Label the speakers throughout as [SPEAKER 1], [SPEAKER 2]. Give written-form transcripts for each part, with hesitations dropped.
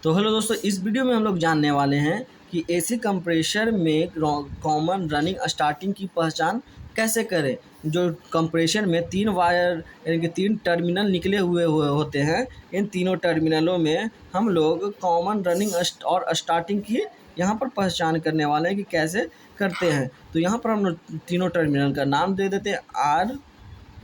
[SPEAKER 1] तो हेलो दोस्तों, इस वीडियो में हम लोग जानने वाले हैं कि एसी कंप्रेशर में कॉमन रनिंग स्टार्टिंग की पहचान कैसे करें। जो कंप्रेशर में 3 वायर यानी कि 3 टर्मिनल निकले हुए होते हैं, इन तीनों टर्मिनलों में हम लोग कॉमन रनिंग और स्टार्टिंग की यहाँ पर पहचान करने वाले हैं कि कैसे करते हैं। तो यहाँ पर हम लोग तीनों टर्मिनल का नाम दे देते हैं आर,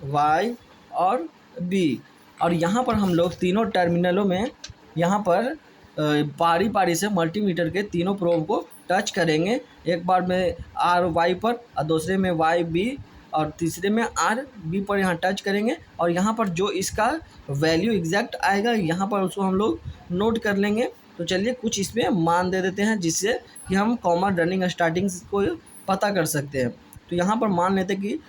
[SPEAKER 1] वाई और बी। और यहाँ पर हम लोग तीनों टर्मिनलों में यहाँ पर पारी पारी से मल्टीमीटर के तीनों प्रोब को टच करेंगे। एक बार में आर वाई पर और दूसरे में वाई बी और तीसरे में आर बी पर यहाँ टच करेंगे। और यहाँ पर जो इसका वैल्यू एग्जैक्ट आएगा यहाँ पर उसको हम लोग नोट कर लेंगे। तो चलिए कुछ इसमें मान दे देते हैं जिससे कि हम कॉमन रनिंग स्टार्टिंग को पता कर सकते हैं। तो यहाँ पर मान लेते कि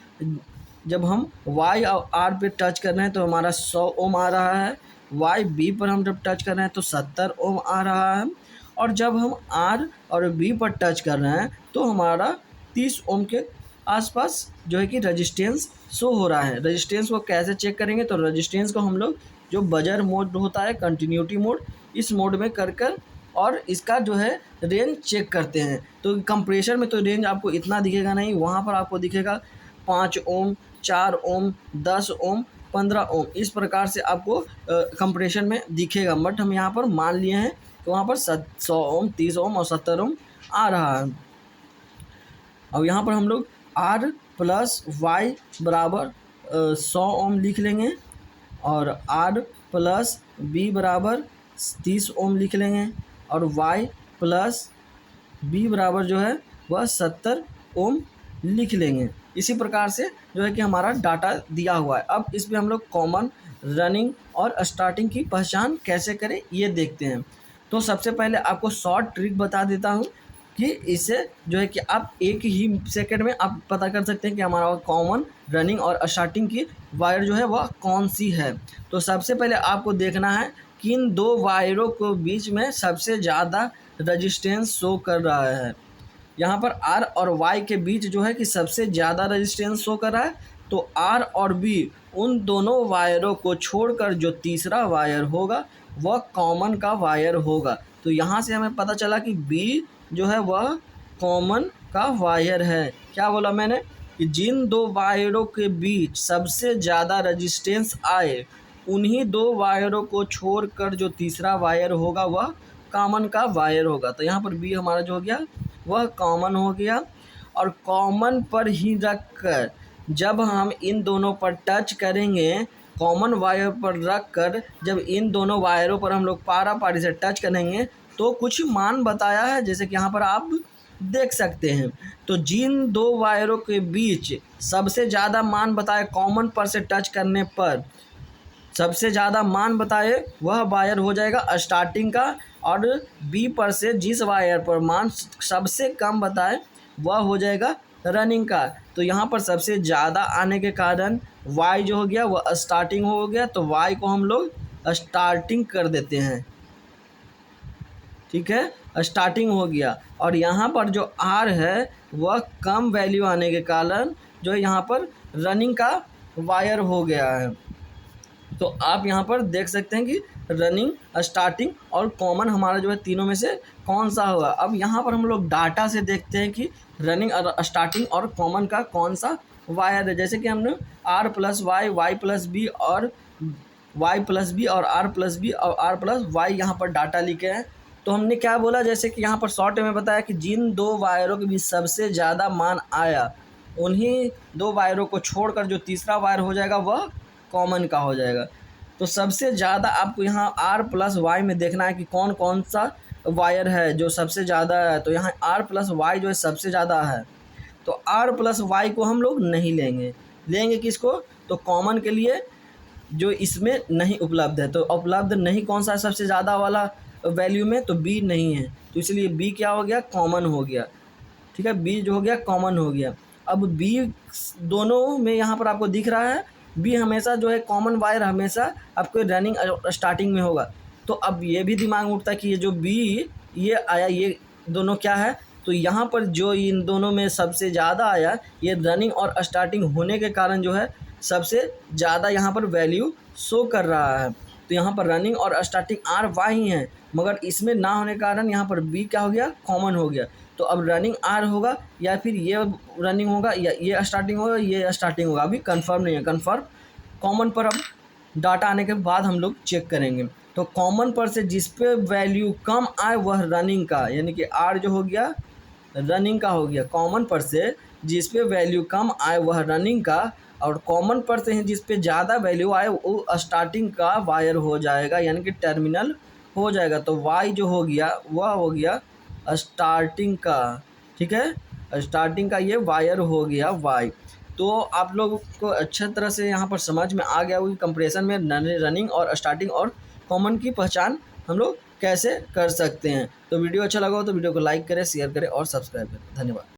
[SPEAKER 1] जब हम वाई और आर पे टच कर रहे हैं तो हमारा 100 ओम आ रहा है। वाई बी पर हम जब टच कर रहे हैं तो 70 ओम आ रहा है। और जब हम आर और बी पर टच कर रहे हैं तो हमारा 30 ओम के आसपास जो है कि रजिस्टेंस शो हो रहा है। रजिस्टेंस को कैसे चेक करेंगे? तो रजिस्टेंस को हम लोग जो बजर मोड होता है, कंटिन्यूटी मोड, इस मोड में कर और इसका जो है रेंज चेक करते हैं। तो कंप्रेशर में तो रेंज आपको इतना दिखेगा नहीं, वहाँ पर आपको दिखेगा 5 ओम, 4 ओम, 10 ओम, 15 ओम, इस प्रकार से आपको कंप्रेशन में दिखेगा। बट हम यहाँ पर मान लिए हैं तो वहाँ पर 100 ओम, 30 ओम और 70 ओम आ रहा है। अब यहाँ पर हम लोग आर प्लस वाई बराबर 100 ओम लिख लेंगे और आर प्लस बी बराबर 30 ओम लिख लेंगे और वाई प्लस बी बराबर जो है वह 70 ओम लिख लेंगे। इसी प्रकार से जो है कि हमारा डाटा दिया हुआ है। अब इसमें हम लोग कॉमन रनिंग और स्टार्टिंग की पहचान कैसे करें ये देखते हैं। तो सबसे पहले आपको शॉर्ट ट्रिक बता देता हूँ कि इससे जो है कि आप एक ही सेकंड में आप पता कर सकते हैं कि हमारा कॉमन रनिंग और स्टार्टिंग की वायर जो है वह कौन सी है। तो सबसे पहले आपको देखना है कि इन दो वायरों के बीच में सबसे ज़्यादा रजिस्टेंस शो कर रहा है। यहाँ पर आर और वाई के बीच जो है कि सबसे ज़्यादा रजिस्टेंस शो कर रहा है। तो आर और बी उन दोनों वायरों को छोड़कर जो तीसरा वायर होगा वह कॉमन का वायर होगा। तो यहाँ से हमें पता चला कि बी जो है वह कॉमन का वायर है। क्या बोला मैंने? कि जिन दो वायरों के बीच सबसे ज़्यादा रजिस्टेंस आए उन्हीं दो वायरों को छोड़कर जो तीसरा वायर होगा वह कॉमन का वायर होगा। तो यहाँ पर बी हमारा जो हो गया वह कॉमन हो गया। और कॉमन पर ही रख कर जब हम इन दोनों पर टच करेंगे, कॉमन वायर पर रख कर जब इन दोनों वायरों पर हम लोग पारा पारी से टच करेंगे तो कुछ मान बताया है, जैसे कि यहाँ पर आप देख सकते हैं। तो जिन दो वायरों के बीच सबसे ज़्यादा मान बताए कॉमन पर से टच करने पर सबसे ज़्यादा मान बताए वह वायर हो जाएगा स्टार्टिंग का, और बी पर से जिस वायर पर मान सबसे कम बताए वह हो जाएगा रनिंग का। तो यहाँ पर सबसे ज़्यादा आने के कारण वाई जो हो गया वह स्टार्टिंग हो गया। तो वाई को हम लोग स्टार्टिंग कर देते हैं, ठीक है, स्टार्टिंग हो गया। और यहाँ पर जो आर है वह कम वैल्यू आने के कारण जो यहाँ पर रनिंग का वायर हो गया है। तो आप यहाँ पर देख सकते हैं कि रनिंग, स्टार्टिंग और कॉमन हमारा जो है तीनों में से कौन सा होगा। अब यहाँ पर हम लोग डाटा से देखते हैं कि रनिंग और स्टार्टिंग और कॉमन का कौन सा वायर है। जैसे कि हमने R plus Y, Y plus B और वाई प्लस बी और आर प्लस बी और आर प्लस वाई यहाँ पर डाटा लिखे हैं। तो हमने क्या बोला, जैसे कि यहाँ पर शॉर्ट में बताया कि जिन दो वायरों के बीच सबसे ज़्यादा मान आया उन्हीं दो वायरों को छोड़कर जो तीसरा वायर हो जाएगा वह कॉमन का हो जाएगा। तो सबसे ज़्यादा आपको यहाँ आर प्लस वाई में देखना है कि कौन कौन सा वायर है जो सबसे ज़्यादा है। तो यहाँ आर प्लस वाई जो है सबसे ज़्यादा है। तो आर प्लस वाई को हम लोग नहीं लेंगे। लेंगे किसको? तो कॉमन के लिए जो इसमें नहीं उपलब्ध है। तो उपलब्ध नहीं कौन सा है सबसे ज़्यादा वाला वैल्यू में? तो बी नहीं है। तो इसलिए बी क्या हो गया? कॉमन हो गया, ठीक है, बी जो हो गया कॉमन हो गया। अब बी दोनों में यहाँ पर आपको दिख रहा है बी हमेशा जो है कॉमन वायर हमेशा आपको रनिंग स्टार्टिंग में होगा। तो अब ये भी दिमाग में उठता है कि ये जो बी ये आया ये दोनों क्या है? तो यहाँ पर जो इन दोनों में सबसे ज़्यादा आया ये रनिंग और स्टार्टिंग होने के कारण जो है सबसे ज़्यादा यहाँ पर वैल्यू शो कर रहा है। तो यहाँ पर रनिंग और स्टार्टिंग आर वाई ही है, मगर इसमें ना होने के कारण यहाँ पर बी क्या हो गया, कॉमन हो गया। तो अब रनिंग आर होगा या फिर ये रनिंग होगा या ये स्टार्टिंग होगा, ये स्टार्टिंग होगा, अभी कंफर्म नहीं है। कंफर्म कॉमन पर अब डाटा आने के बाद हम लोग चेक करेंगे। तो कॉमन पर से जिस पे वैल्यू कम आए वह रनिंग का, यानी कि आर जो हो गया रनिंग का हो गया। कॉमन पर से जिस पे वैल्यू कम आए वह रनिंग का, और कॉमन पर से जिस पे ज़्यादा वैल्यू आए वो स्टार्टिंग का वायर हो जाएगा, यानी कि टर्मिनल हो जाएगा। तो वाई जो हो गया वह हो गया स्टार्टिंग का, ठीक है, स्टार्टिंग का ये वायर हो गया वाई। तो आप लोगों को अच्छी तरह से यहाँ पर समझ में आ गया होगी कंप्रेशन में रनिंग और स्टार्टिंग और कॉमन की पहचान हम लोग कैसे कर सकते हैं। तो वीडियो अच्छा लगा हो तो वीडियो को लाइक करें, शेयर करें और सब्सक्राइब करें। धन्यवाद।